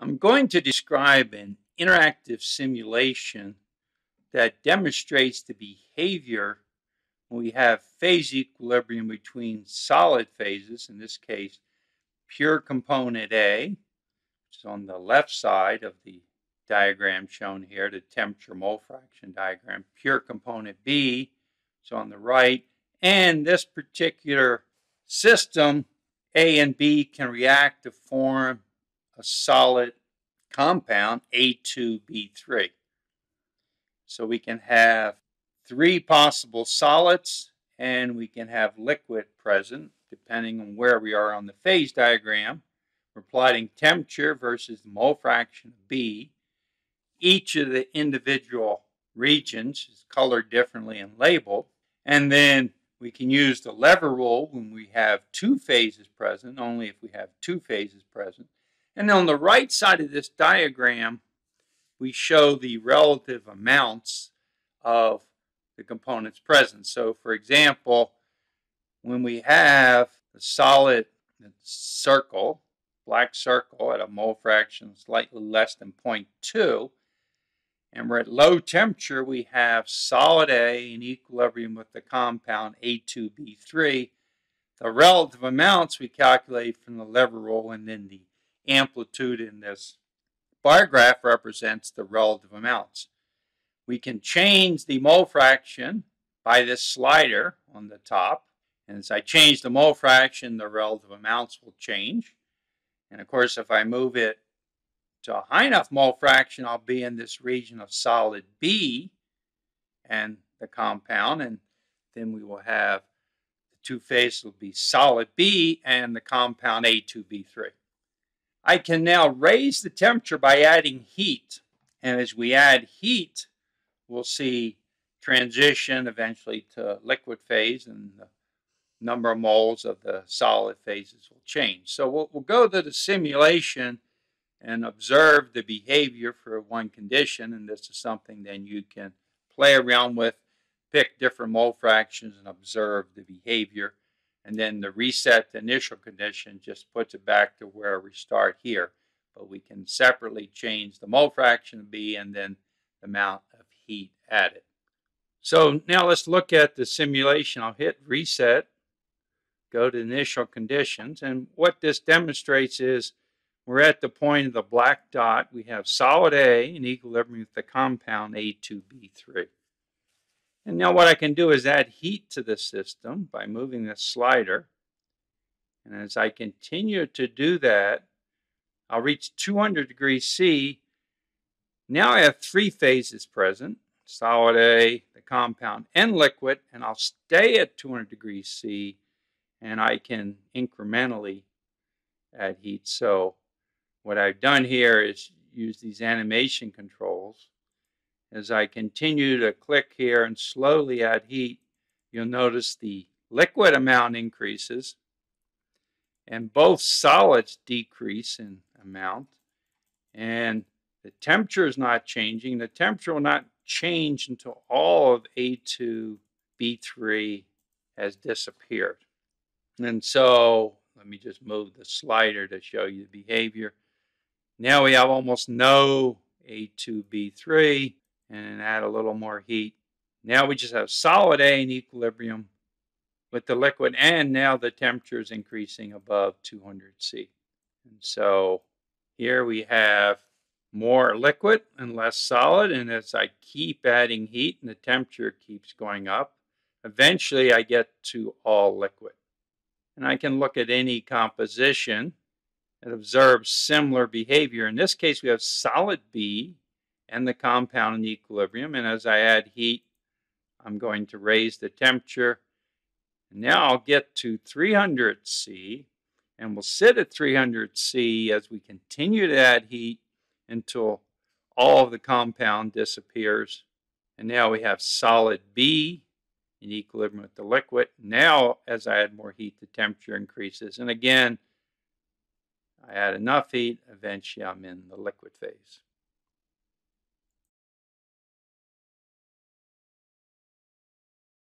I'm going to describe an interactive simulation that demonstrates the behavior when we have phase equilibrium between solid phases, in this case, pure component A, which is on the left side of the diagram shown here, the temperature mole fraction diagram, pure component B, which is on the right, and this particular system, A and B, can react to form a solid compound, A2B3. So we can have three possible solids and we can have liquid present depending on where we are on the phase diagram. We're plotting temperature versus the mole fraction of B. Each of the individual regions is colored differently and labeled. And then we can use the lever rule when we have two phases present, only if we have two phases present. And on the right side of this diagram, we show the relative amounts of the components present. So, for example, when we have the solid circle, black circle at a mole fraction slightly less than 0.2, and we're at low temperature, we have solid A in equilibrium with the compound A2B3. The relative amounts we calculate from the lever rule, and then the amplitude in this bar graph represents the relative amounts. We can change the mole fraction by this slider on the top. And as I change the mole fraction, the relative amounts will change. And of course, if I move it to a high enough mole fraction, I'll be in this region of solid B and the compound. And then we will have the two phases will be solid B and the compound A2B3. I can now raise the temperature by adding heat. And as we add heat, we'll see transition eventually to liquid phase, and the number of moles of the solid phases will change. So we'll go to the simulation and observe the behavior for one condition. And this is something then you can play around with, pick different mole fractions and observe the behavior. And then the reset initial condition just puts it back to where we start here. But we can separately change the mole fraction of B and then the amount of heat added. So now let's look at the simulation. I'll hit reset, go to initial conditions. And what this demonstrates is we're at the point of the black dot. We have solid A in equilibrium with the compound A2B3. And now what I can do is add heat to the system by moving the slider. And as I continue to do that, I'll reach 200 degrees C. Now I have three phases present, solid A, the compound, and liquid, and I'll stay at 200 degrees C, and I can incrementally add heat. So what I've done here is use these animation controls. As I continue to click here and slowly add heat, you'll notice the liquid amount increases and both solids decrease in amount, and the temperature is not changing. The temperature will not change until all of A2B3 has disappeared. And so let me just move the slider to show you the behavior. Now we have almost no A2B3, and add a little more heat. Now we just have solid A in equilibrium with the liquid, and now the temperature is increasing above 200 C. And so here we have more liquid and less solid, and as I keep adding heat and the temperature keeps going up, eventually I get to all liquid. And I can look at any composition and observe similar behavior. In this case, we have solid B and the compound in equilibrium, and as I add heat, I'm going to raise the temperature. And now I'll get to 300 C, and we'll sit at 300 C as we continue to add heat until all of the compound disappears. And now we have solid B in equilibrium with the liquid. Now, as I add more heat, the temperature increases. And again, I add enough heat, eventually I'm in the liquid phase.